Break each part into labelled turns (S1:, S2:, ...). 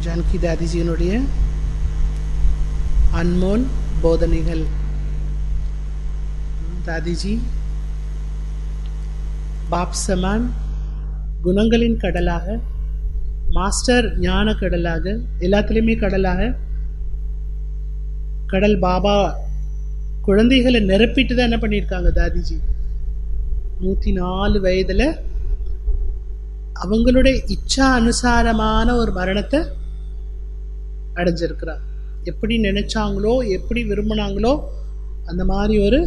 S1: ஜானகி தாதிஜியினுடைய அன்மோல் போதனைகள். தாதிஜி பாப் சமான் குணங்களின் கடலாக, மாஸ்டர் ஞான கடலாக, எல்லாத்துலேயுமே கடலாக கடல் பாபா குழந்தைகளை நிரப்பிட்டு தான் என்ன பண்ணியிருக்காங்க தாதிஜி. 104 வயதில் அவங்களுடைய இச்சா அனுசாரமான ஒரு மரணத்தை அடைஞ்சிருக்கிறார். எப்படி நினைச்சாங்களோ, எப்படி விரும்பினாங்களோ அந்த மாதிரி ஒரு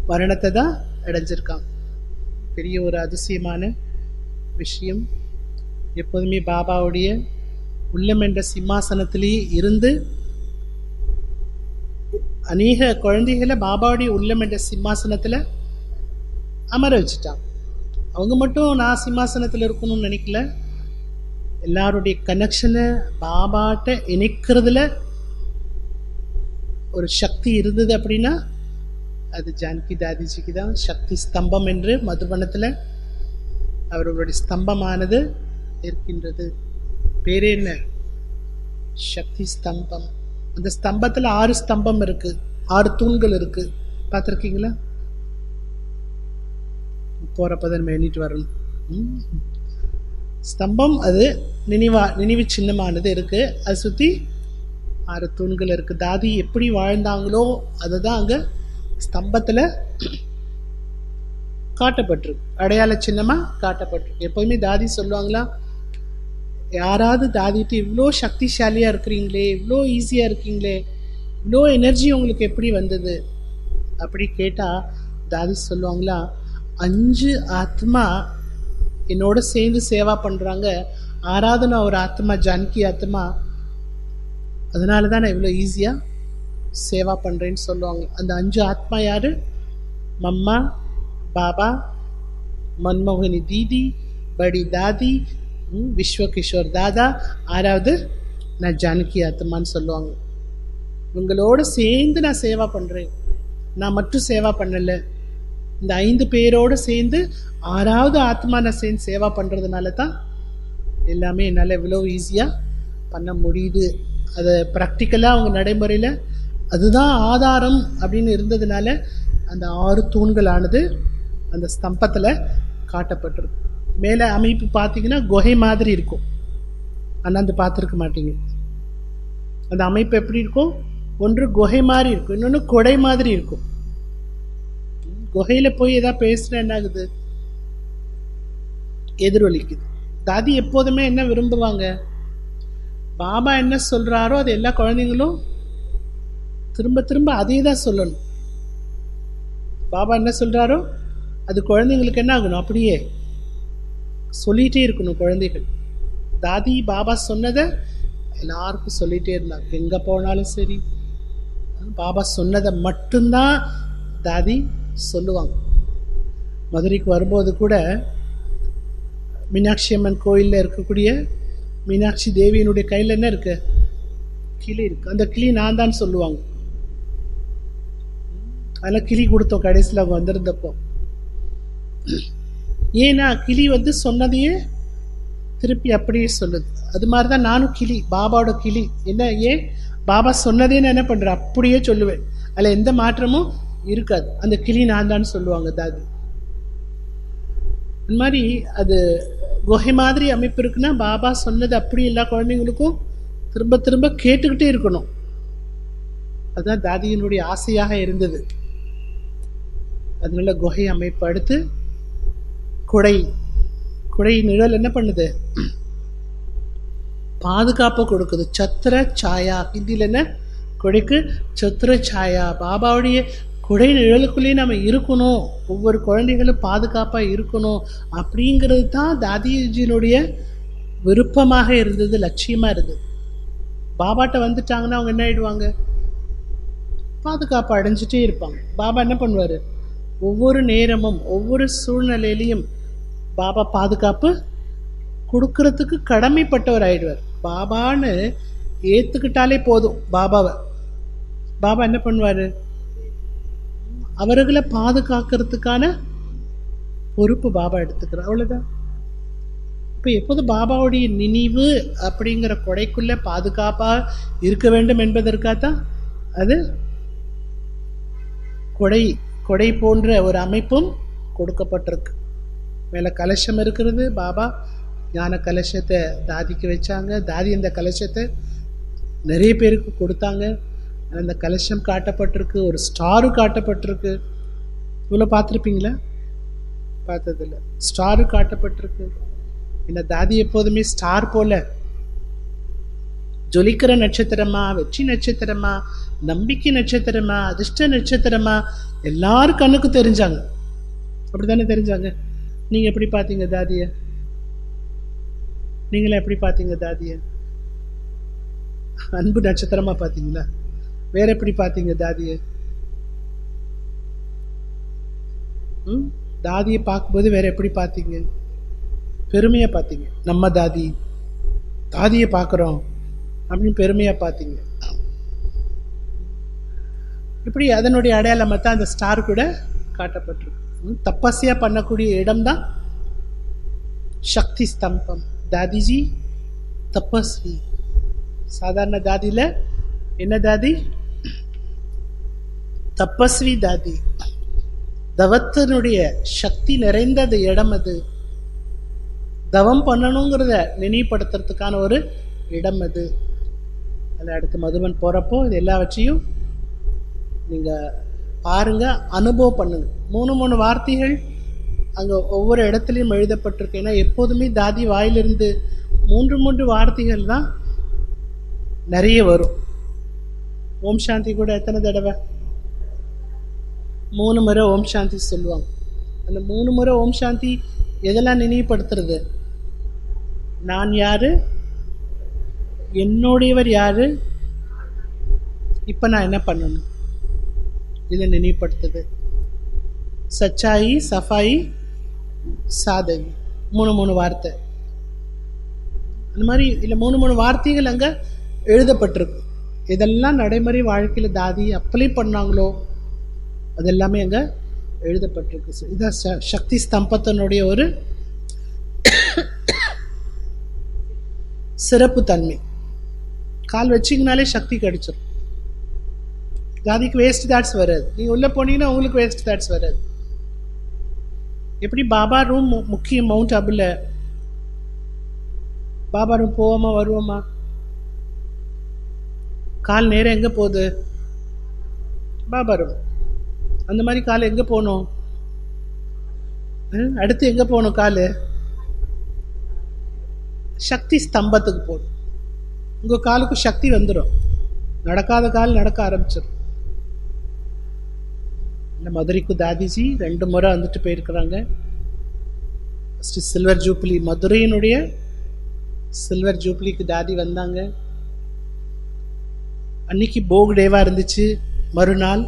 S1: மரணத்தை தான் அடைஞ்சிருக்காங்க. பெரிய ஒரு அதிசயமான விஷயம். எப்போதுமே பாபாவுடைய உள்ளம் என்ற சிம்மாசனத்திலேயே இருந்து அநேக குழந்தைகளை பாபாவுடைய உள்ளம் என்ற சிம்மாசனத்தில் அமர வச்சுட்டாங்க. அவங்க மட்டும் நான் சிம்மாசனத்தில் இருக்கணும்னு நினைக்கல. எல்லாருடைய கனெக்ஷனை பாபாட்ட இணைக்கிறதுல ஒரு சக்தி இருந்தது அப்படின்னா அது ஜானகி தாதிஜிக்கு தான். சக்தி ஸ்தம்பம் என்று மதுபனத்தில் அவர்களுடைய ஸ்தம்பமானது இருக்கின்றது. பேரே என்ன? சக்தி ஸ்தம்பம். அந்த ஸ்தம்பத்தில் 6 ஸ்தம்பம் இருக்கு, 6 தூண்கள் இருக்கு. பார்த்துருக்கீங்களா? போகிறப்ப நம்ம எண்ணிட்டு வரணும். ஸ்தம்பம் அது நினைவு சின்னமானது இருக்கு. அதை சுற்றி 6 தூண்கள் இருக்கு. தாதி எப்படி வாழ்ந்தாங்களோ அதை தான் அங்கே ஸ்தம்பத்தில் காட்டப்பட்டிருக்கு, அடையாள சின்னமாக காட்டப்பட்டிருக்கு. எப்போதுமே தாதி சொல்லுவாங்களா, யாராவது தாதிட்டு இவ்வளோ சக்திசாலியாக இருக்கிறீங்களே, இவ்வளோ ஈஸியாக இருக்கீங்களே, இவ்வளோ எனர்ஜி உங்களுக்கு எப்படி வந்தது அப்படி கேட்டால் தாதி சொல்லுவாங்களா, 5 ஆத்மா என்னோட சேர்ந்து சேவா பண்ணுறாங்க, 6வது நான் ஒரு ஆத்மா, ஜானகி ஆத்மா, அதனால தான் நான் இவ்வளோ ஈஸியாக சேவா பண்ணுறேன்னு சொல்லுவாங்க. அந்த 5 ஆத்மா யார்? மம்மா, பாபா, மன்மோகினி தீதி, படி தாதி, விஸ்வகிஷோர் தாதா, 6வது நான் ஜானகி ஆத்மான்னு சொல்லுவாங்க. இவங்களோட சேர்ந்து நான் சேவா பண்ணுறேன், நான் மட்டும் சேவா பண்ணலை. இந்த 5 பேரோடு சேர்ந்து 6வது ஆத்மா நான் சேர்ந்து சேவா பண்ணுறதுனால தான் எல்லாமே என்னால் இவ்வளோ ஈஸியாக பண்ண முடியுது. அதை ப்ராக்டிக்கலாக அவங்க நடைமுறையில் அதுதான் ஆதாரம் அப்படின்னு இருந்ததுனால அந்த 6 தூண்களானது அந்த ஸ்தம்பத்தில் காட்டப்பட்டிருக்கு. மேலே அமைப்பு பார்த்தீங்கன்னா குகை மாதிரி இருக்கும். அண்ணாந்து பார்த்துருக்க மாட்டீங்க. அந்த அமைப்பு எப்படி இருக்கும்? ஒன்று குகை மாதிரி இருக்கும், இன்னொன்று கொடை மாதிரி இருக்கும். குகையில் போய் எதாவது பேசுனா என்ன ஆகுது? எதிரொலிக்குது. தாதி எப்போதுமே என்ன விரும்புவாங்க? பாபா என்ன சொல்கிறாரோ அது எல்லா குழந்தைங்களும் திரும்ப திரும்ப அதே தான் சொல்லணும். பாபா என்ன சொல்கிறாரோ அது குழந்தைங்களுக்கு என்ன ஆகணும்? அப்படியே சொல்லிகிட்டே இருக்கணும் குழந்தைகள். தாதி பாபா சொன்னதை எல்லாருக்கும் சொல்லிகிட்டே இருந்தாங்க. எங்கே போனாலும் சரி பாபா சொன்னதை மட்டும்தான் தாதி சொல்லுவாங்க. மதுரைக்கு வரும்போது கூட மீனாட்சி அம்மன் கோயிலில் இருக்கக்கூடிய மீனாட்சி தேவியினுடைய கையில் என்ன இருக்கு? கிளி இருக்கு. அந்த கிளி நான் தான் சொல்லுவாங்க. அதில் கிளி கொடுத்தோம் கடைசியில் அவங்க வந்திருந்தப்போ. ஏன்னா கிளி சொன்னதையே திருப்பி அப்படியே சொல்லுது. அது மாதிரி தான் நானும் கிளி, பாபாவோட கிளி. என்ன? ஏன் பாபா சொன்னதே நான் என்ன பண்ணுறேன் அப்படியே சொல்லுவேன். அதில் எந்த மாற்றமும் இருக்காது. அந்த கிளி நான் தான் சொல்லுவாங்க தாதி. அந்த மாதிரி அது குகை மாதிரி அமைப்பு இருக்குன்னா பாபா சொன்னது அப்படி எல்லா குழந்தைங்களுக்கும் திரும்ப திரும்ப கேட்டுக்கிட்டே இருக்கணும். அதுதான் தாதியினுடைய ஆசையாக இருந்தது. அதனால குகை அமைப்பு. அடுத்து குடை. குடை நிழல் என்ன பண்ணுது? பாதுகாப்பை கொடுக்குது. சத்திர சாயா, ஹிந்தியில் என்ன? குடைக்கு சத்திர சாயா. பாபாவுடைய குடை நிழலுக்குள்ளேயே நம்ம இருக்கணும், ஒவ்வொரு குழந்தைகளும் பாதுகாப்பாக இருக்கணும் அப்படிங்கிறது தான் தாதிஜியினுடைய விருப்பமாக இருந்தது, லட்சியமாக இருந்தது. பாபாட்ட வந்துட்டாங்கன்னா அவங்க என்ன ஆகிடுவாங்க? பாதுகாப்பு அடைஞ்சிட்டே இருப்பாங்க. பாபா என்ன பண்ணுவார்? ஒவ்வொரு நேரமும் ஒவ்வொரு சூழ்நிலையிலையும் பாபா பாதுகாப்பு கொடுக்கறதுக்கு கடமைப்பட்டவர் ஆயிடுவார். பாபான்னு ஏற்றுக்கிட்டாலே போதும் பாபாவை. பாபா என்ன பண்ணுவார்? அவர்களை பாதுகாக்கிறதுக்கான பொறுப்பு பாபா எடுத்துக்கிறார். அவ்வளோதான். இப்போ எப்போது பாபாவுடைய நினைவு அப்படிங்கிற கொடைக்குள்ளே பாதுகாப்பாக இருக்க வேண்டும் என்பதற்காகத்தான் அது கொடை கொடை போன்ற ஒரு அமைப்பும் கொடுக்கப்பட்டிருக்கு. மேலே கலசம் இருக்கிறது. பாபா ஞான கலசத்தை தாதிக்கு வச்சாங்க. தாதி அந்த கலசத்தை நிறைய பேருக்கு கொடுத்தாங்க. அந்த கலசம் காட்டப்பட்டிருக்கு, ஒரு ஸ்டாரும் காட்டப்பட்டிருக்கு. இவ்வளோ பார்த்துருப்பீங்களா? பார்த்ததில்ல. ஸ்டாரும் காட்டப்பட்டிருக்கு. இந்த தாதி எப்போதுமே ஸ்டார் போல ஜொலிக்கிற நட்சத்திரமா, வெற்றி நட்சத்திரமா, நம்பிக்கை நட்சத்திரமா, அதிர்ஷ்ட நட்சத்திரமா எல்லாரும் கண்ணுக்கு தெரிஞ்சாங்க. அப்படி தானே தெரிஞ்சாங்க? நீங்கள் எப்படி பார்த்தீங்க தாதியை? நீங்களே எப்படி பார்த்தீங்க தாதியை? அன்பு நட்சத்திரமா பார்த்தீங்களா? வேற எப்படி பார்த்தீங்க தாதியை? தாதியை பார்க்கும்போது வேற எப்படி பார்த்தீங்க? பெருமையாக பார்த்தீங்க. நம்ம தாதியை பார்க்குறோம் அப்படின்னு பெருமையாக பார்த்தீங்க. இப்படி அதனுடைய அடையாளமாக தான் அந்த ஸ்டார் கூட காட்டப்பட்டிருக்கு. தப்பஸ்யா பண்ணக்கூடிய இடம்தான் சக்தி ஸ்தம்பம். தாதிஜி தபஸ்வி. சாதாரண தாதியில் என்ன தாதி? தபஸ்வி தாதி. தவத்தினுடைய சக்தி நிறைந்த அந்த இடம் அது. தவம் பண்ணணுங்கிறத நினைவுபடுத்துறதுக்கான ஒரு இடம் அது. அதில் அடுத்து மதுவன் போகிறப்போ இது எல்லாவற்றையும் நீங்கள் பாருங்கள், அனுபவம் பண்ணுங்க. 3 வார்த்தைகள் அங்கே ஒவ்வொரு இடத்துலையும் எழுதப்பட்டிருக்கு. ஏன்னா எப்போதுமே தாதி வாயிலிருந்து 3 வார்த்தைகள் தான் நிறைய வரும். ஓம் சாந்தி கூட எத்தனை தடவை? 3 முறை ஓம் சாந்தி சொல்லுவாங்க. அந்த 3 முறை ஓம் சாந்தி எதெல்லாம் நினைவுபடுத்துறது? நான் யாரு, என்னுடையவர் யாரு, இப்போ நான் என்ன பண்ணணும், இதை நினைவுபடுத்துது. சச்சாயி, சஃபாயி, சாதகி. 3 வார்த்தை. அந்த மாதிரி இல்லை 3 வார்த்தைகள் அங்கே எழுதப்பட்டிருக்கு. இதெல்லாம் நடைமுறை வாழ்க்கையில் தாதி அப்ளை பண்ணாங்களோ அதெல்லாமே அங்கே எழுதப்பட்டிருக்கு. இதான் சக்தி ஸ்தம்பத்தினுடைய ஒரு சிறப்பு தன்மை. கால் வச்சிங்கனாலே சக்தி கிடைச்சிடும். தாதிக்கு வேஸ்ட் தாட்ஸ் வராது. நீங்கள் உள்ளே போனீங்கன்னா உங்களுக்கு வேஸ்ட் தாட்ஸ் வராது. எப்படி பாபா ரூம் முக்கியம் மவுண்ட் அபுல. பாபா ரூம் போவோமா வருவோமா? கால் நேரம் எங்கே போகுது? பாபா ரூம். அந்த மாதிரி கால் எங்கே போகணும்? அடுத்து எங்கே போகணும்? கால் சக்தி ஸ்தம்பத்துக்கு போகணும். உங்கள் காலுக்கு சக்தி வந்துடும். நடக்காத கால் நடக்க ஆரம்பிச்சிடும். இந்த மதுரைக்கு தாதிஜி 2 முறை வந்துட்டு போயிருக்கிறாங்க. ஃபஸ்ட்டு சில்வர் ஜூப்ளி, மதுரையினுடைய சில்வர் ஜூப்ளிக்கு தாதி வந்தாங்க. அன்னைக்கு போக் டேவாக இருந்துச்சு. மறுநாள்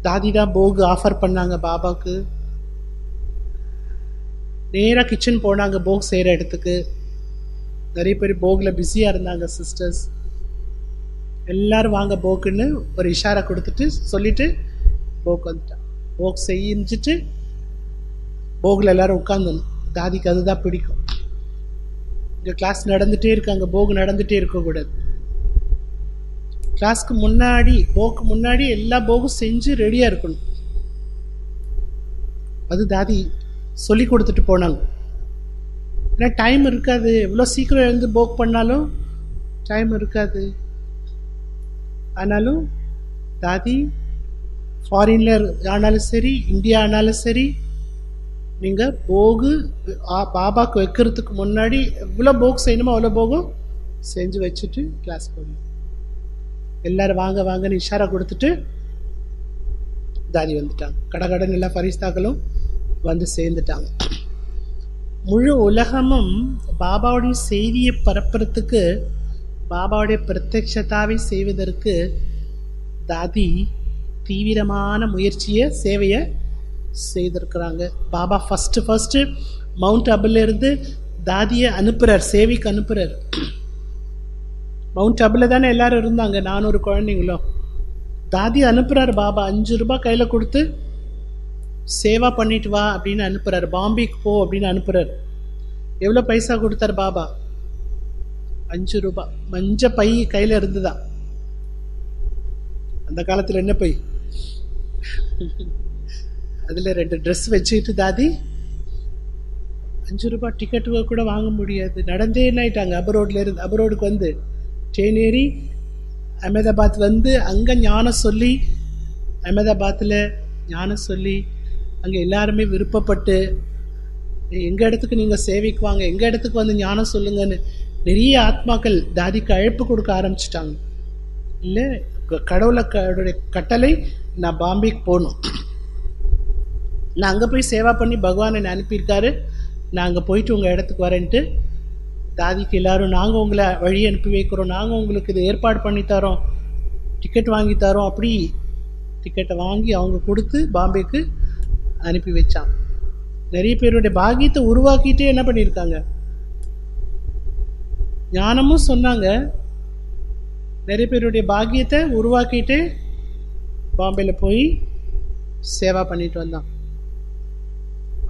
S1: தாதி தான் போக் ஆஃபர் பண்ணாங்க பாபாவுக்கு. நேராக கிச்சன் போனாங்க போக் செய்கிற இடத்துக்கு. நிறைய பேர் போகில் பிஸியாக இருந்தாங்க. சிஸ்டர்ஸ் எல்லோரும் வாங்க போக்குன்னு ஒரு இஷாரா கொடுத்துட்டு சொல்லிவிட்டு போக் வந்துட்டான். போக் செஞ்சுட்டு போகில் எல்லோரும் உட்காந்துடணும். தாதிக்கு அதுதான் பிடிக்கும். இங்கே கிளாஸ் நடந்துகிட்டே இருக்காங்க, போக் நடந்துகிட்டே இருக்கக்கூடாது. கிளாஸ்க்கு முன்னாடி போக்கு முன்னாடி எல்லா போகும் செஞ்சு ரெடியாக இருக்கணும். அது தாதி சொல்லி கொடுத்துட்டு போனாங்க. ஏன்னா டைம் இருக்காது. எவ்வளோ சீக்கிரம் எழுந்து போக் பண்ணாலும் டைம் இருக்காது. ஆனாலும் தாதி ஃபாரினில் ஆனாலும் சரி, இந்தியா ஆனாலும் சரி, நீங்கள் போகு பாபாவுக்கு வைக்கிறதுக்கு முன்னாடி எவ்வளோ போக் செய்யணுமோ அவ்வளோ போகும் செஞ்சு வச்சுட்டு கிளாஸ் போகணும். எல்லோரும் வாங்க வாங்கன்னு இஷாரா கொடுத்துட்டு தாதி வந்துட்டாங்க. கடகடன் எல்லா ஃபரிஸ்தாக்களும் வந்து சேர்ந்துட்டாங்க. முழு உலகமும் பாபாவுடைய செய்தியை பரப்புறதுக்கு, பாபாவுடைய பிரத்யட்சதாவை செய்வதற்கு தாதி தீவிரமான முயற்சியை, சேவையை செய்திருக்கிறாங்க. பாபா ஃபஸ்ட்டு மவுண்ட் அபுலேருந்து தாதியை அனுப்புகிறார், சேவைக்கு அனுப்புகிறார். மவுண்ட் அபுல தானே எல்லோரும் இருந்தாங்க, 400 குழந்தைங்களும். தாதி அனுப்புகிறார் பாபா. 5 ரூபாய் கையில் கொடுத்து சேவா பண்ணிட்டு வா அப்படின்னு அனுப்புகிறார். பாம்பேக்கு போ அப்படின்னு அனுப்புகிறார். எவ்வளோ பைசா கொடுத்தார் பாபா? 5 ரூபாய். மஞ்ச பை கையில் இருந்துதான். அந்த காலத்தில் என்ன பை, அதில் 2 ட்ரெஸ் வச்சுக்கிட்டு தாதி 5 ரூபாய் டிக்கெட்டு கூட வாங்க முடியாது. நடந்தே என்னாயிட்டாங்க. அபரோடுக்கு வந்து ட்ரெயின் ஏறி அகமதாபாத் வந்து அங்கே ஞானம் சொல்லி, அகமதாபாத்தில் ஞானம் சொல்லி அங்கே எல்லாருமே விருப்பப்பட்டு எங்கள் இடத்துக்கு நீங்கள் சேவைக்கு வாங்க, எங்கள் இடத்துக்கு வந்து ஞானம் சொல்லுங்கன்னு நிறைய ஆத்மாக்கள் தாதிக்கு அழைப்பு கொடுக்க ஆரம்பிச்சிட்டாங்க. இல்லை கடவுளுடைய கட்டளை, நான் பாம்பேக்கு போகணும், நான் அங்கே போய் சேவா பண்ணி பகவான் என்னை அனுப்பியிருக்காரு, நான் அங்கே போயிட்டு உங்கள் இடத்துக்கு வரேன்ட்டு தாதிக்கு எல்லாரும் நாங்கள் உங்களை வழி அனுப்பி வைக்கிறோம், நாங்கள் உங்களுக்கு இது ஏற்பாடு பண்ணி தரோம், டிக்கெட் வாங்கி தரோம். அப்படி டிக்கெட்டை வாங்கி அவங்க கொடுத்து பாம்பேக்கு அனுப்பி வச்சான். நிறைய பேருடைய பாக்கியத்தை உருவாக்கிட்டே என்ன பண்ணியிருக்காங்க, ஞானமும் சொன்னாங்க. நிறைய பேருடைய பாக்கியத்தை உருவாக்கிட்டு பாம்பேல போய் சேவா பண்ணிட்டு வந்தான்.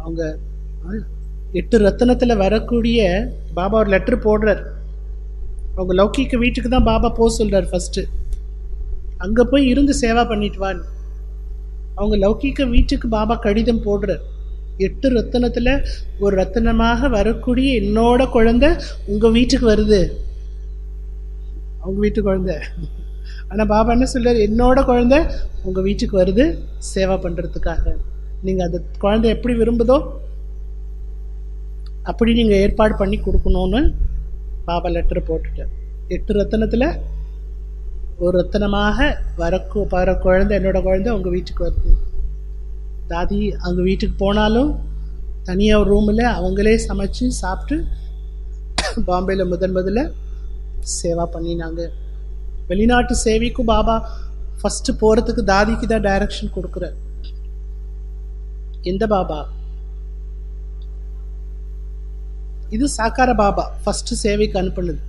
S1: அவங்க 8 ரத்தினத்தில் வரக்கூடிய பாபா ஒரு லெட்டர் போடுறார். அவங்க லௌகிக்க வீட்டுக்கு தான் பாபா போக சொல்கிறார் ஃபஸ்ட்டு. அங்கே போய் இருந்து சேவா பண்ணிட்டு வான்னு அவங்க லௌகிக்க வீட்டுக்கு பாபா கடிதம் போடுறார். 8 ரத்தினத்தில் ஒரு ரத்தினமாக வரக்கூடிய என்னோட குழந்தை உங்கள் வீட்டுக்கு வருது. அவங்க வீட்டு குழந்தை. ஆனால் பாபா என்ன சொல்றார், என்னோட குழந்தை உங்கள் வீட்டுக்கு வருது சேவா பண்ணுறதுக்காக. நீங்கள் அந்த குழந்தை எப்படி விரும்புதோ அப்படி நீங்கள் ஏற்பாடு பண்ணி கொடுக்கணும்னு பாபா லெட்டர் போட்டுட்டார். 8 ரத்தினத்தில் ஒரு ரத்தினமாக வர குழந்தை என்னோட குழந்தை உங்கள் வீட்டுக்கு வருது. தாதி அவங்க வீட்டுக்கு போனாலும் தனியாக ஒரு ரூமில் அவங்களே சமைச்சு சாப்பிட்டு பாம்பேயில் முதல்ல சேவா பண்ணினாங்க. வெளிநாட்டு சேவைக்கும் பாபா ஃபஸ்ட்டு போகிறதுக்கு தாதிக்கு தான் டைரக்ஷன் கொடுக்குறார். எந்த பாபா? இது சாக்கார பாபா ஃபஸ்ட்டு சேவைக்கு அனுப்புனது.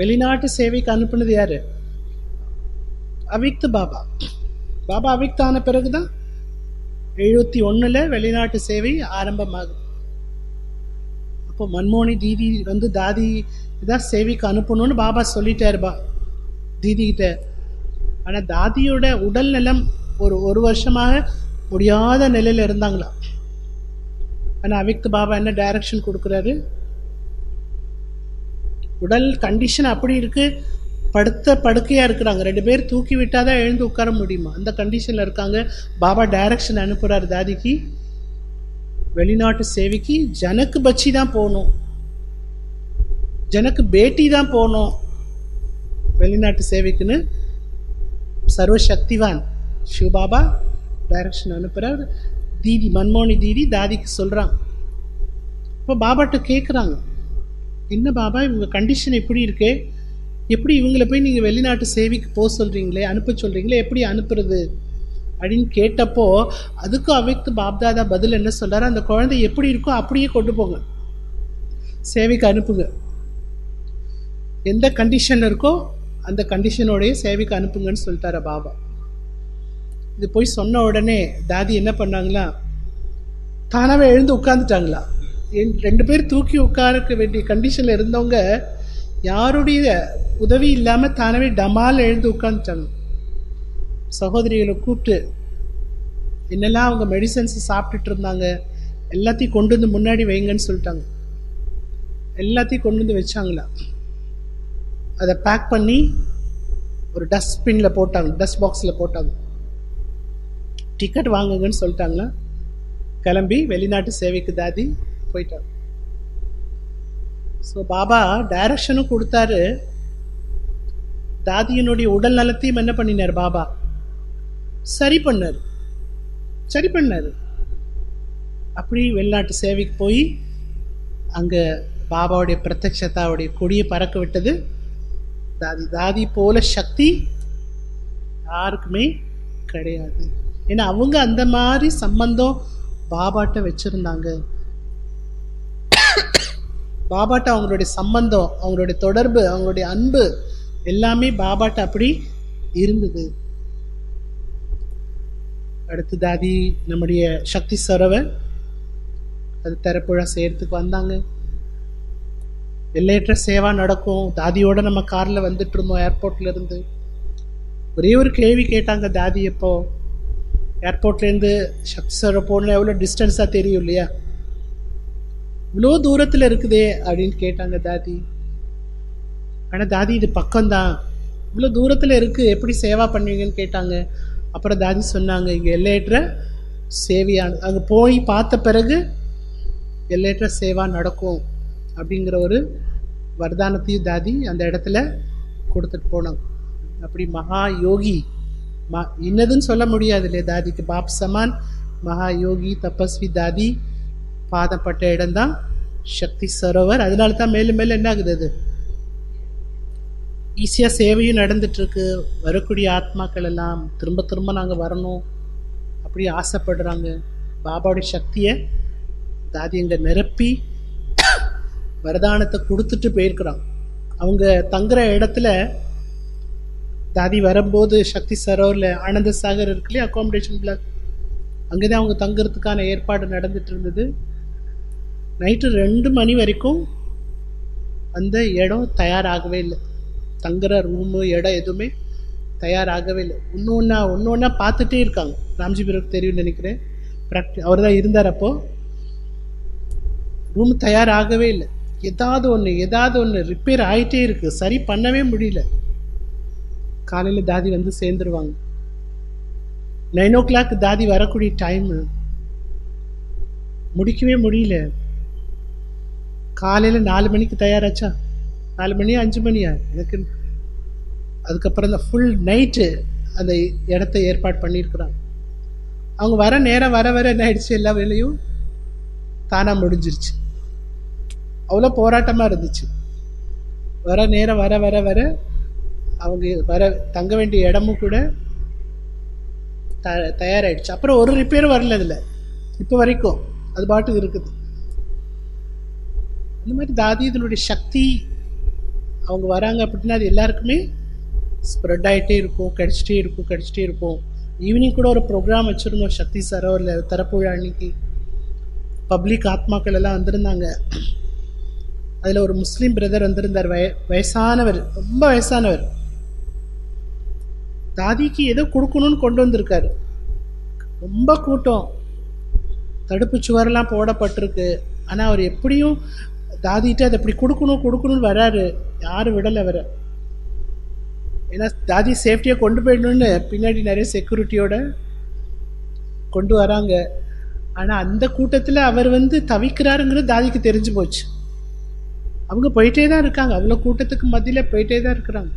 S1: வெளிநாட்டு சேவைக்கு அனுப்புனது யாரு? அவிக்த பாபா. பாபா அவிக்த ஆன பிறகுதான் 71 வெளிநாட்டு சேவை ஆரம்பமாகுது. அப்போ மன்மோனி தீதி வந்து தாதி இதான் சேவைக்கு அனுப்பணும்னு பாபா சொல்லிட்டாருப்பா தீதிகிட்ட. ஆனால் தாதியோட உடல் நலம் ஒரு வருஷமாக முடியாத நிலையில் இருந்தாங்களா. ஆனால் அவிக்த பாபா என்ன டைரக்ஷன் கொடுக்குறாரு, உடல் கண்டிஷன் அப்படி இருக்கு, படுக்கையாக இருக்கிறாங்க, 2 பேர் தூக்கி விட்டாதான் எழுந்து உட்கார முடியுமா, அந்த கண்டிஷனில் இருக்காங்க. பாபா டைரக்ஷன் அனுப்புகிறார் தாதிக்கு, வெளிநாட்டு சேவைக்கு ஜனக்கு பச்சி தான் போகணும், ஜனக்கு பேட்டி தான் போகணும் வெளிநாட்டு சேவைக்குன்னு சர்வசக்திவான் சிவபாபா டைரக்ஷன் அனுப்புகிறார். தீதி மன்மோனி தீதி தாதிக்கு சொல்கிறாங்க. இப்போ பாபாட்ட கேட்குறாங்க, என்ன பாபா இவங்க கண்டிஷன் எப்படி இருக்கே, எப்படி இவங்களை போய் நீங்கள் வெளிநாட்டு சேவைக்கு போக சொல்கிறீங்களே, அனுப்ப சொல்கிறீங்களே, எப்படி அனுப்புறது அப்படின்னு கேட்டப்போ அதுக்கும் அவைக்கு பாப்தாதா பதில் என்ன சொல்கிறாரு, அந்த குழந்தை எப்படி இருக்கோ அப்படியே கொண்டு போங்க, சேவைக்கு அனுப்புங்க, எந்த கண்டிஷனில் இருக்கோ அந்த கண்டிஷனோடைய சேவைக்கு அனுப்புங்கன்னு சொல்லிட்டார பாபா. இது போய் சொன்ன உடனே தாதி என்ன பண்ணாங்களா, தானாகவே எழுந்து உட்காந்துட்டாங்களா. 2 பேர் தூக்கி உட்கார வேண்டிய கண்டிஷனில் இருந்தவங்க யாருடைய உதவி இல்லாமல் தானாகவே டமால் எழுந்து உட்காந்துட்டாங்க. சகோதரிகளை கூப்பிட்டு என்னெல்லாம் அவங்க மெடிசன்ஸ் சாப்பிட்டுட்டு இருந்தாங்க எல்லாத்தையும் கொண்டு வந்து முன்னாடி வைங்கன்னு சொல்லிட்டாங்க. எல்லாத்தையும் கொண்டு வந்து வச்சாங்களா. அதை பேக் பண்ணி ஒரு டஸ்ட்பின்ல போட்டாங்க, டஸ்ட் பாக்ஸில் போட்டாங்க. டிக்கெட் வாங்குங்கன்னு சொல்லிட்டாங்களா. கிளம்பி வெளிநாட்டு சேவைக்கு தாதி போயிட்டாங்க. ஸோ பாபா டைரக்ஷனும் கொடுத்தாரு, தாதியினுடைய உடல் நலத்தையும் என்ன பண்ணினார் பாபா, சரி பண்ணார். அப்படி வெளிநாட்டு சேவைக்கு போய் அங்கே பாபாவுடைய பிரத்யக்ஷதாவுடைய கொடியை பறக்க விட்டது தாதி போல சக்தி யாருக்குமே கிடையாது. ஏன்னா அவங்க அந்த மாதிரி சம்பந்தம் பாபாட்ட வச்சிருந்தாங்க. பாபாட்ட அவங்களுடைய சம்பந்தம், அவங்களுடைய தொடர்பு, அவங்களுடைய அன்பு எல்லாமே பாபாட்ட அப்படி இருந்தது. அடுத்து தாதி நம்முடைய சக்தி சரோவர் அது திறப்புழா செய்கிறதுக்கு வந்தாங்க. எல்லையற்ற சேவா நடக்கும். தாதியோட நம்ம காரில் வந்துட்டு இருந்தோம் ஏர்போர்ட்லேருந்து. ஒரே ஒரு கேள்வி கேட்டாங்க தாதி, எப்போ ஏர்போர்ட்லேருந்து சக்தி சரோவர் போகணும், எவ்வளோ டிஸ்டன்ஸாக தெரியும் இல்லையா, இவ்வளோ தூரத்தில் இருக்குதே அப்படின்னு கேட்டாங்க தாதி. ஆனால் தாதி இது பக்கம்தான், இவ்வளோ தூரத்தில் இருக்குது, எப்படி சேவா பண்ணுவீங்கன்னு கேட்டாங்க. அப்புறம் தாதி சொன்னாங்க, இங்கே எல்லையற்ற சேவையான அங்கே போய் பார்த்த பிறகு எல்லையற்ற சேவா நடக்கும் அப்படிங்கிற ஒரு வரதானத்தையும் தாதி அந்த இடத்துல கொடுத்துட்டு போனாங்க. அப்படி மகா யோகி, இன்னதுன்னு சொல்ல முடியாது இல்லையா, தாதிக்கு பாப் சமான் மகா யோகி தபஸ்வி தாதி பாதப்பட்ட இடம்தான் சக்தி சரோவர். அதனால தான் மேலும் மேலும் என்ன ஆகுது, அது ஈஸியாக சேவையும் நடந்துட்டுருக்கு. வரக்கூடிய ஆத்மாக்கள் எல்லாம் திரும்ப திரும்ப நாங்கள் வரணும் அப்படி ஆசைப்படுறாங்க. பாபாவுடைய சக்தியை தாதி அங்கே நிரப்பி வரதானத்தை கொடுத்துட்டு போயிருக்கிறாங்க. அவங்க தங்குற இடத்துல தாதி வரும்போது சக்தி சரோவரில் ஆனந்த சாகர் இருக்கு இல்லையா, அக்காமடேஷன் பிளாக், அங்கே தான் அவங்க தங்குறதுக்கான ஏற்பாடு நடந்துட்டு இருந்தது. நைட்டு 2 மணி வரைக்கும் அந்த இடம் தயாராகவே இல்லை. தங்குற ரூமு இடம் எதுவுமே தயாராகவே இல்லை. ஒன்று ஒன்றா பார்த்துட்டே இருக்காங்க. ராம்ஜி பிறகு தெரியும் நினைக்கிறேன், அவர் தான் இருந்தார் அப்போது. ரூம் தயாராகவே இல்லை. ஏதாவது ஒன்று ரிப்பேர் ஆகிட்டே இருக்குது, சரி பண்ணவே முடியல. காலையில் தாதி வந்து சேர்ந்துருவாங்க. 9 o'clock தாதி வரக்கூடிய டைமு, முடிக்கவே முடியல. காலையில் 4 மணிக்கு தயாராச்சா, 4 மணியா 5 மணியா எனக்கு, அதுக்கப்புறம் தான் ஃபுல் நைட்டு அந்த இடத்த ஏற்பாடு பண்ணியிருக்கிறாங்க. அவங்க வர நேரம் வர என்ன ஆயிடுச்சு, எல்லா வேலையும் தானாக முடிஞ்சிருச்சு. அவ்வளோ போராட்டமாக இருந்துச்சு. வர நேரம் வர அவங்க தங்க வேண்டிய இடமும் கூட தயாராகிடுச்சு. அப்புறம் ஒரு ரிப்பேரும் வரல அதில் இப்போ வரைக்கும், அது பாட்டுக்கு இருக்குது. அந்த மாதிரி தாதி இதனுடைய சக்தி, அவங்க வராங்க அப்படின்னா அது எல்லாருக்குமே ஸ்ப்ரெட் ஆகிட்டே இருக்கும், கிடச்சிட்டே இருக்கும். ஈவினிங் கூட ஒரு ப்ரோக்ராம் வச்சுருந்தோம் சக்தி சரோவரில் திறப்புழா அன்னைக்கு. பப்ளிக் ஆத்மாக்கள் எல்லாம் வந்திருந்தாங்க. அதில் ஒரு முஸ்லீம் பிரதர் வந்திருந்தார், வயசானவர், ரொம்ப வயசானவர். தாதிக்கு ஏதோ கொடுக்கணும்னு கொண்டு வந்திருக்காரு. ரொம்ப கூட்டம், தடுப்பு சுவரெல்லாம் போடப்பட்டிருக்கு. ஆனால் அவர் எப்படியும் தாதிகிட்ட அதை எப்படி கொடுக்கணும்னு வராரு. யாரும் விடலை வர. ஏன்னா தாதி சேஃப்டியாக கொண்டு போயிடணும்னு பின்னாடி நிறைய செக்யூரிட்டியோட கொண்டு வராங்க. ஆனால் அந்த கூட்டத்தில் அவர் வந்து தவிக்கிறாருங்கிறது தாதிக்கு தெரிஞ்சு போச்சு. அவங்க போயிட்டே தான் இருக்காங்க, அவ்வளோ கூட்டத்துக்கு மத்தியில் போயிட்டே தான் இருக்கிறாங்க.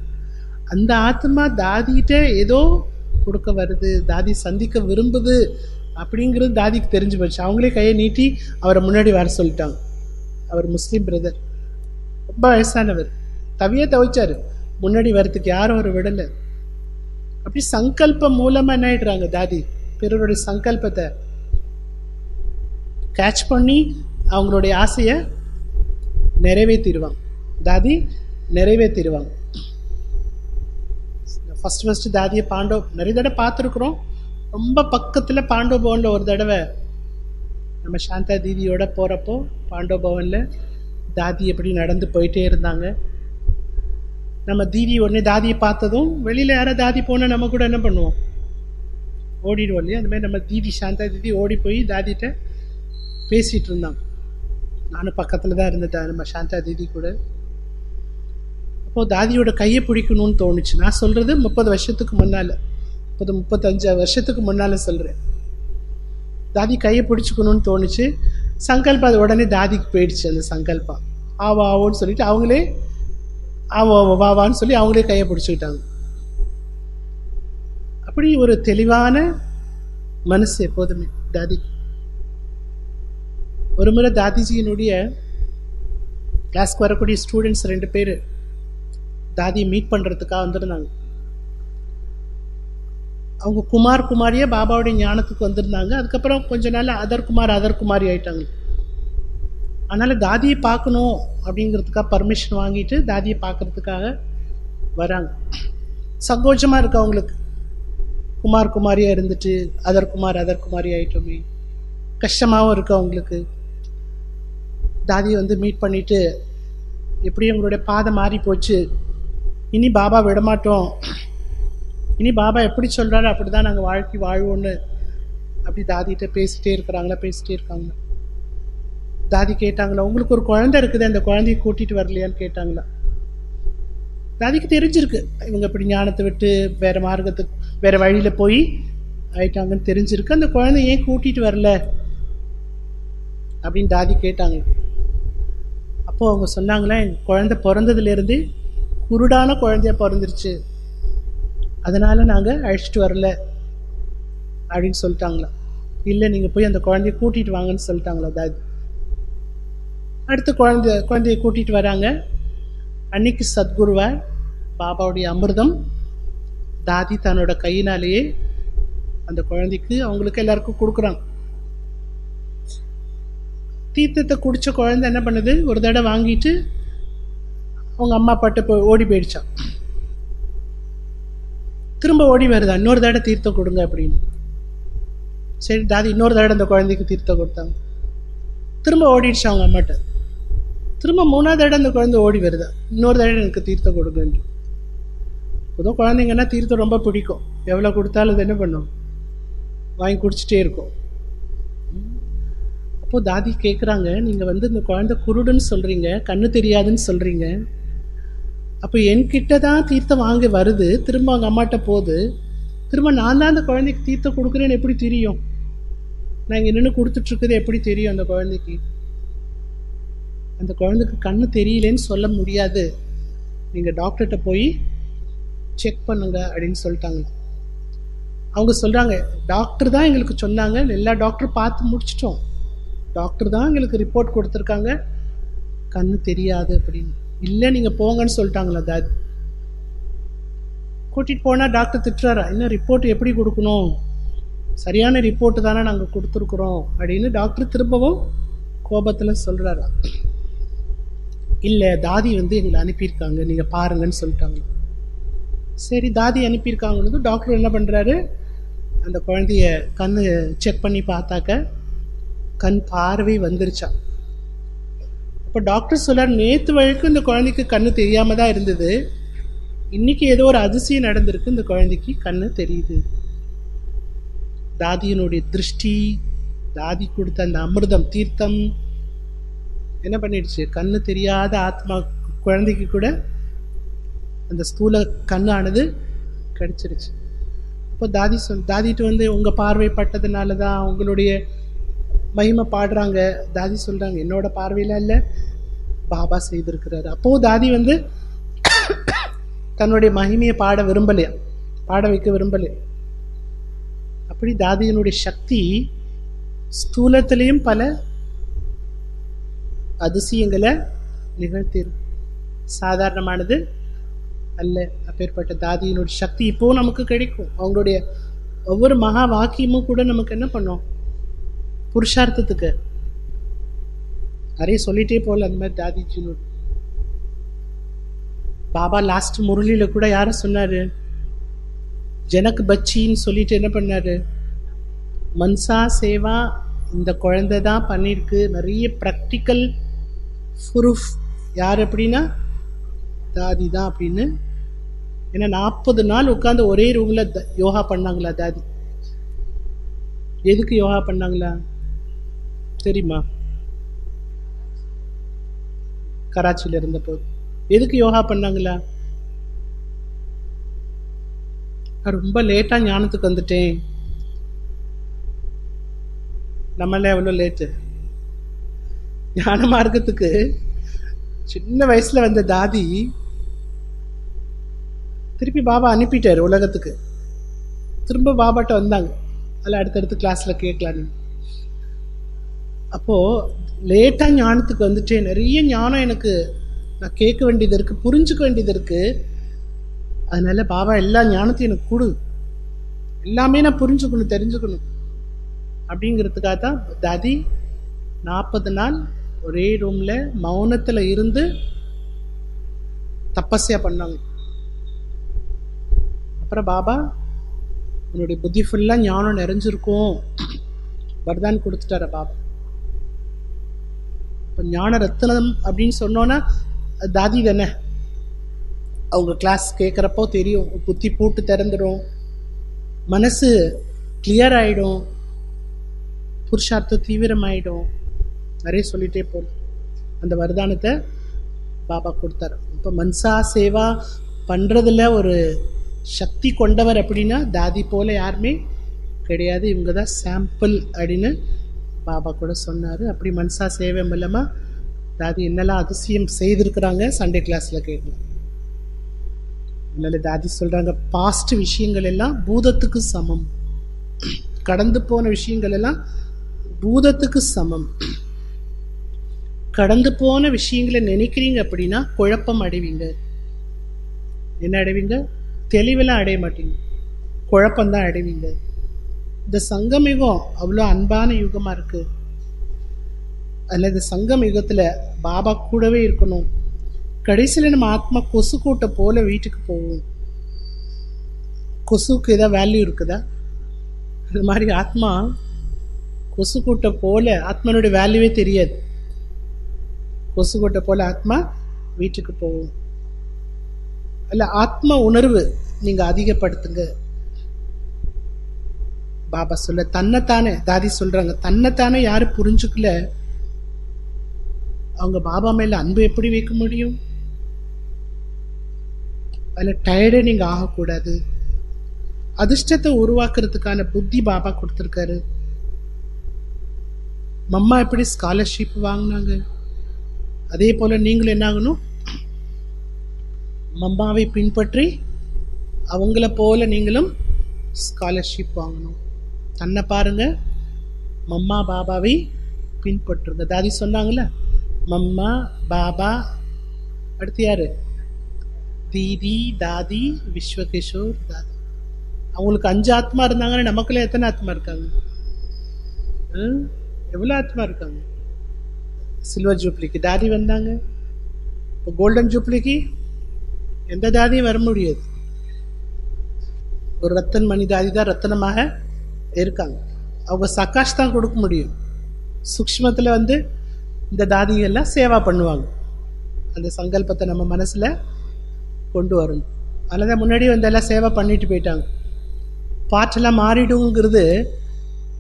S1: அந்த ஆத்மா தாதிகிட்ட ஏதோ கொடுக்க வருது, தாதி சந்திக்க விரும்புது அப்படிங்கிறது தாதிக்கு தெரிஞ்சு போச்சு. அவங்களே கையை நீட்டி அவரை முன்னாடி வர சொல்லிட்டாங்க. அவர் முஸ்லீம் பிரதர், ரொம்ப வயசானவர், தவிச்சார். முன்னாடி வரத்துக்கு யாரும் அவர் விடலை. அப்படி சங்கல்பம் மூலமாக என்ன ஆயிடுறாங்க, தாதி பிறருடைய சங்கல்பத்தை கேட்ச் பண்ணி அவங்களுடைய ஆசையை நிறைவேற்றிடுவாங்க. தாதி நிறைவேற்றிடுவாங்க. ஃபஸ்ட்டு தாதியை நிறைய தடவை பார்த்துருக்குறோம். ரொம்ப பக்கத்தில் பாண்டவ பவனில் ஒரு தடவை நம்ம சாந்தா தீதியோட போகிறப்போ பாண்டவ பவனில் தாதி எப்படி நடந்து போயிட்டே இருந்தாங்க. நம்ம தீதி உடனே தாதியை பார்த்ததும், வெளியில் யாராவது தாதி போனால் நம்ம கூட என்ன பண்ணுவோம், ஓடிடுவோம் இல்லையா. அந்த மாதிரி நம்ம தீதி சாந்தா தீதி ஓடி போய் தாதிகிட்ட பேசிகிட்டு இருந்தாங்க. நானும் பக்கத்தில் தான் இருந்துட்டேன் நம்ம சாந்தா தீதி கூட. அப்போது தாதியோட கையை பிடிக்கணும்னு தோணுச்சு. நான் சொல்கிறது 30 வருஷத்துக்கு முன்னால், 35 வருஷத்துக்கு முன்னால் சொல்கிறேன். தாதி கையை பிடிச்சிக்கணும்னு தோணுச்சு. சங்கல்பம் அது உடனே தாதிக்கு போயிடுச்சு. அந்த சங்கல்பம் ஆவோன்னு சொல்லிட்டு அவங்களே வாவான்னு சொல்லி அவங்களே கையை பிடிச்சிக்கிட்டாங்க. அப்படி ஒரு தெளிவான மனசு எப்போதுமே தாதிக்கு. ஒரு முறை தாதிஜியினுடைய கிளாஸ்க்கு வரக்கூடிய ஸ்டூடெண்ட்ஸ் 2 பேர் தாதியை மீட் பண்ணுறதுக்காக வந்திருந்தாங்க. அவங்க குமாரியே பாபாவுடைய ஞானத்துக்கு வந்திருந்தாங்க. அதுக்கப்புறம் கொஞ்ச நாள் அதர் குமாரி ஆயிட்டாங்க. அதனால் தாதியை பார்க்கணும் அப்படிங்கிறதுக்காக பர்மிஷன் வாங்கிட்டு தாதியை பார்க்குறதுக்காக வராங்க. சங்கோச்சமாக இருக்கு அவங்களுக்கு. குமார் குமாரியாக இருந்துட்டு அதர் குமாரி ஆகிட்டோமே, கஷ்டமாகவும் இருக்கு அவங்களுக்கு. தாதியை வந்து மீட் பண்ணிவிட்டு, எப்படியும் உங்களுடைய பாதை மாறி போச்சு, இனி பாபா விடமாட்டோம், இனி பாபா எப்படி சொல்கிறாரு அப்படி தான் நாங்கள் வாழ்க்கை வாழ்வோன்னு அப்படி தாதிகிட்ட பேசிகிட்டே இருக்காங்களா. தாதி கேட்டாங்களா, உங்களுக்கு ஒரு குழந்தை இருக்குது, அந்த குழந்தைய கூட்டிகிட்டு வரலையான்னு கேட்டாங்களா. தாதிக்கு தெரிஞ்சிருக்கு இவங்க இப்படி ஞானத்தை விட்டு வேறு மார்க்கத்துக்கு வேறு வழியில் போய் ஆயிட்டாங்கன்னு தெரிஞ்சிருக்கு. அந்த குழந்தை ஏன் கூட்டிகிட்டு வரல அப்படின்னு தாதி கேட்டாங்க. அப்போது அவங்க சொன்னாங்களே, எங்கள் குழந்தை பிறந்ததுலேருந்து குருடான குழந்தைய பிறந்துருச்சு, அதனால் நாங்கள் அழைச்சிட்டு வரல அப்படின்னு சொல்லிட்டாங்களா. இல்லை, நீங்கள் போய் அந்த குழந்தைய கூட்டிகிட்டு வாங்கன்னு சொல்லிட்டாங்களா தாதி. அடுத்து குழந்தைய கூட்டிகிட்டு வராங்க. அன்னைக்கு சத்குருவார் பாபாவுடைய அமிர்தம் தாதி தன்னோட கையினாலேயே அந்த குழந்தைக்கு அவங்களுக்கு எல்லாருக்கும் கொடுக்குறாங்க. தீர்த்தத்தை குடித்த குழந்தை என்ன பண்ணுது, ஒரு தடவை வாங்கிட்டு அவங்க அம்மா பாட்டு ஓடி போயிடுச்சான். திரும்ப ஓடி வருதா, இன்னொரு தடவை தீர்த்தம் கொடுங்க அப்படின்னு. சரி, தாதி இன்னொரு தடவை அந்த குழந்தைக்கு தீர்த்தம் கொடுத்தாங்க. திரும்ப ஓடிடுச்சு அவங்க அம்மாட்ட. திரும்ப 3வது தடவை அந்த குழந்தை ஓடி வருதா, இன்னொரு தடவை எனக்கு தீர்த்தம் கொடுங்கன்னு. பொதுவாக குழந்தைங்கன்னா தீர்த்தம் ரொம்ப பிடிக்கும், எவ்வளோ கொடுத்தாலும் அது என்ன பண்ணும், வாங்கி குடிச்சிட்டே இருக்கும். அப்போது தாதி கேட்குறாங்க, நீங்கள் வந்து இந்த குழந்தை குருடுன்னு சொல்கிறீங்க, கண்ணு தெரியாதுன்னு சொல்கிறீங்க, அப்போ என்கிட்ட தான் தீர்த்தம் வாங்க வருது, திரும்ப அவங்க அம்மாட்ட போகுது, திரும்ப நான் தான் அந்த குழந்தைக்கு தீர்த்தம் கொடுக்குறேன்னு எப்படி தெரியும், நான் இங்கே நின்று கொடுத்துட்ருக்குது எப்படி தெரியும் அந்த குழந்தைக்கு? அந்த குழந்தைக்கு கண்ணு தெரியலேன்னு சொல்ல முடியாது, நீங்கள் டாக்டர்கிட்ட போய் செக் பண்ணுங்க அப்படின்னு சொல்லிட்டாங்க. அவங்க சொல்கிறாங்க, டாக்டர் தான் எங்களுக்கு சொன்னாங்க, எல்லா டாக்டரும் பார்த்து முடிச்சிட்டோம், டாக்டர் தான் எங்களுக்கு ரிப்போர்ட் கொடுத்துருக்காங்க கண்ணு தெரியாது அப்படின்னு. இல்லை, நீங்கள் போங்கன்னு சொல்லிட்டாங்களா தாதி. கூட்டிகிட்டு போனால் டாக்டர் திட்டுறாரா, இன்னும் ரிப்போர்ட் எப்படி கொடுக்கணும், சரியான ரிப்போர்ட்டு தானே நாங்கள் கொடுத்துருக்குறோம் அப்படின்னு டாக்டர் திரும்பவும் கோபத்தில் சொல்கிறாரா. இல்லை, தாதி வந்து எங்களை அனுப்பியிருக்காங்க, நீங்கள் பாருங்கன்னு சொல்லிட்டாங்க. சரி, தாதி அனுப்பியிருக்காங்கன்னு டாக்டர் என்ன பண்ணுறாரு, அந்த குழந்தைய கண் செக் பண்ணி பார்த்தாக்க கண் பார்வை வந்துருச்சா. அப்போ டாக்டர் சொல்கிறார், நேற்று வரைக்கும் இந்த குழந்தைக்கு கண்ணு தெரியாமல் தான் இருந்தது, இன்றைக்கி ஏதோ ஒரு அதிசயம் நடந்திருக்கு, இந்த குழந்தைக்கு கண்ணு தெரியுது. தாதியினுடைய திருஷ்டி, தாதி கொடுத்த அந்த அமிர்தம் தீர்த்தம் என்ன பண்ணிடுச்சு, கண்ணு தெரியாத ஆத்மா குழந்தைக்கு கூட அந்த ஸ்தூல கண்ணானது கிடச்சிருச்சு. அப்போ தாதிட்டு வந்து உங்கள் பார்வைப்பட்டதுனால தான் உங்களுடைய மகிமை பாடுறாங்க. தாதி சொல்கிறாங்க, என்னோட பார்வையில் இல்லை, பாபா செய்திருக்கிறாரு. அப்போது தாதி வந்து தன்னுடைய மகிமையை பாட வைக்க விரும்பலையா. அப்படி தாதியினுடைய சக்தி ஸ்தூலத்திலையும் பல அதிசயங்களை நிகழ்த்திடும், சாதாரணமானது அல்ல. அப்பேற்பட்ட தாதியினுடைய சக்தி இப்போவும் நமக்கு கிடைக்கும். அவங்களுடைய ஒவ்வொரு மகா வாக்கியமும் கூட நமக்கு என்ன பண்ணோம், புருஷார்த்தத்துக்கு நிறைய சொல்லிட்டே போகல. அந்த மாதிரி தாதிஜினோட பாபா லாஸ்ட் முரளியில் கூட யாரை சொன்னார், ஜனக் பச்சின்னு சொல்லிட்டு என்ன பண்ணார், மன்சா சேவா இந்த குழந்தை தான் பண்ணியிருக்கு, நிறைய ப்ராக்டிக்கல் ப்ரூஃப். யார் அப்படின்னா தாதி தான் அப்படின்னு. ஏன்னா 40 நாள் உட்காந்து ஒரே ரூமில் யோகா பண்ணாங்களா தாதி. எதுக்கு யோகா பண்ணாங்களா தெரியுமா? கராச்சியில் இருந்தபோது எதுக்கு யோகா பண்ணாங்களா? நான் ரொம்ப லேட்டாக ஞானத்துக்கு வந்துட்டேன். நம்மள எவ்வளோ லேட்டு ஞான மார்க்கத்துக்கு. சின்ன வயசில் வந்த தாதி திருப்பி பாபா அனுப்பிட்டார் உலகத்துக்கு. திரும்ப பாபாட்ட வந்தாங்க, அதில் அடுத்தடுத்து கிளாஸில் கேட்கலாம். அப்போது லேட்டாக ஞானத்துக்கு வந்துட்டேன், நிறைய ஞானம் எனக்கு நான் கேட்க வேண்டியது இருக்குது, புரிஞ்சுக்க வேண்டியது இருக்குது. அதனால் பாபா எல்லா ஞானத்தையும் எனக்கு கொடு, எல்லாமே நான் புரிஞ்சுக்கணும் தெரிஞ்சுக்கணும் அப்படிங்கிறதுக்காக தான் தாதி 40 நாள் ஒரே ரூமில் மௌனத்தில் இருந்து தபஸ்யா பண்ணாங்க. அப்புறம் பாபா உன்னுடைய புத்தி ஃபுல்லாக ஞானம் நிறைஞ்சிருக்கும். வரதான் கொடுத்துட்டார பாபா. இப்போ ஞான ரத்னம் அப்படின்னு சொன்னோன்னா அது தாதி தானே. அவங்க கிளாஸ் கேட்குறப்போ தெரியும், புத்தி பூட்டு திறந்துடும், மனசு கிளியர் ஆகிடும், புருஷார்த்தம் தீவிரமாயிடும். நிறைய சொல்லிகிட்டே போகணும். அந்த வரதானத்தை பாபா கொடுத்தாரு. இப்போ மன்சா சேவா பண்ணுறதுல ஒரு சக்தி கொண்டவர் அப்படின்னா தாதி போல் யாருமே கிடையாது, இவங்க தான் சாம்பிள் அப்படின்னு பாபா கூட சொன்னார். அப்படி மன்சா சேவை மூலமாக தாதி என்னெல்லாம் அதிசயம் செய்திருக்கிறாங்க சண்டே கிளாஸில் கேட்கலாம். அதனால தாதி சொல்கிறாங்க, பாஸ்ட் விஷயங்கள் எல்லாம் பூதத்துக்கு சமம், கடந்து போன விஷயங்கள் எல்லாம் பூதத்துக்கு சமம். கடந்து போன விஷயங்களை நினைக்கிறீங்க அப்படின்னா குழப்பம் அடைவீங்க. என்ன அடைவீங்க? தெளிவெல்லாம் அடைய மாட்டீங்க, குழப்பம்தான் அடைவீங்க. இந்த சங்கம் யுகம் அவ்வளோ அன்பான யுகமாக இருக்குது. அதில் இந்த சங்கம் யுகத்தில் பாபா கூடவே இருக்கணும். கடைசியில் நம்ம ஆத்மா கொசு கூட்டை போல வீட்டுக்கு போவோம். கொசுக்கு ஏதாவது வேல்யூ இருக்குதா? அது மாதிரி ஆத்மா கொசு கூட்டை போல, ஆத்மனுடைய வேல்யூவே தெரியாது. கொசு கூட்டை போல ஆத்மா வீட்டுக்கு போவோம். அல்ல, ஆத்மா உணர்வு நீங்கள் அதிகப்படுத்துங்க. பாபா சொல்ல தன்னைத்தானே, தாதி சொல்கிறாங்க, தன்னைத்தானே யாரும் புரிஞ்சுக்கல அவங்க பாபா மேலே அன்பு எப்படி வைக்க முடியும்? அதில் டயர்டே நீங்கள் ஆகக்கூடாது. அதிர்ஷ்டத்தை உருவாக்குறதுக்கான புத்தி பாபா கொடுத்துருக்காரு. மம்மா எப்படி ஸ்காலர்ஷிப் வாங்கினாங்க, அதே போல் நீங்களும் என்ன ஆகணும்? மம்மாவை பின்பற்றி அவங்கள போல நீங்களும் ஸ்காலர்ஷிப் வாங்கணும். தன்னை பாருங்க, மம்மா பாபாவை பின்பற்றுங்க. தாதி சொன்னாங்களே, மம்மா பாபா, அடுத்து யாரு? தீதி தாதி விஸ்வகிஷோர் தாதி. அவங்களுக்கு 5 ஆத்மா இருந்தாங்கன்னா நமக்குள்ள எத்தனை ஆத்மா இருக்காங்க? எவ்வளோ ஆத்மா இருக்காங்க? சில்வர் ஜூப்ளிக்கு தாதி வந்தாங்க, இப்போ கோல்டன் ஜூப்ளிக்கு எந்த தாதியும் வர முடியாது. ஒரு ரத்தன் மணி தாதி தான் ரத்தனமாக இருக்காங்க. அவங்க சகாஷ் தான் கொடுக்க முடியும். சூக்ஷ்மத்தில் இந்த தாதிகள்லாம் சேவா பண்ணுவாங்க. அந்த சங்கல்பத்தை நம்ம மனசில் கொண்டு வரணும். அதில் தான் முன்னாடி எல்லாம் சேவா பண்ணிட்டு போயிட்டாங்க. பாட்டெல்லாம் மாறிடுங்கிறது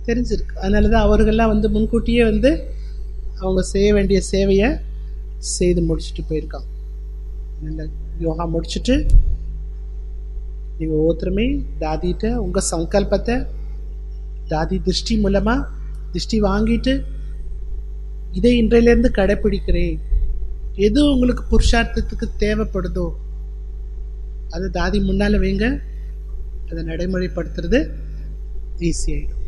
S1: தெரிஞ்சிருக்கு. அதனால தான் அவர்கள்லாம் முன்கூட்டியே அவங்க செய்ய வேண்டிய சேவையை செய்து முடிச்சுட்டு போயிருக்காங்க. அதனால் யோகா முடிச்சுட்டு நீங்கள் ஒவ்வொருத்தருமே தாதிகிட்ட உங்கள் சங்கல்பத்தை தாதி திருஷ்டி மூலமாக திருஷ்டி வாங்கிட்டு, இதை இன்றையிலேருந்து கடைப்பிடிக்கிறேன், எது உங்களுக்கு புருஷார்த்தத்துக்கு தேவைப்படுதோ அதை தாதி முன்னால் வைங்க. அதை நடைமுறைப்படுத்துறது ஈஸியாகிடும்.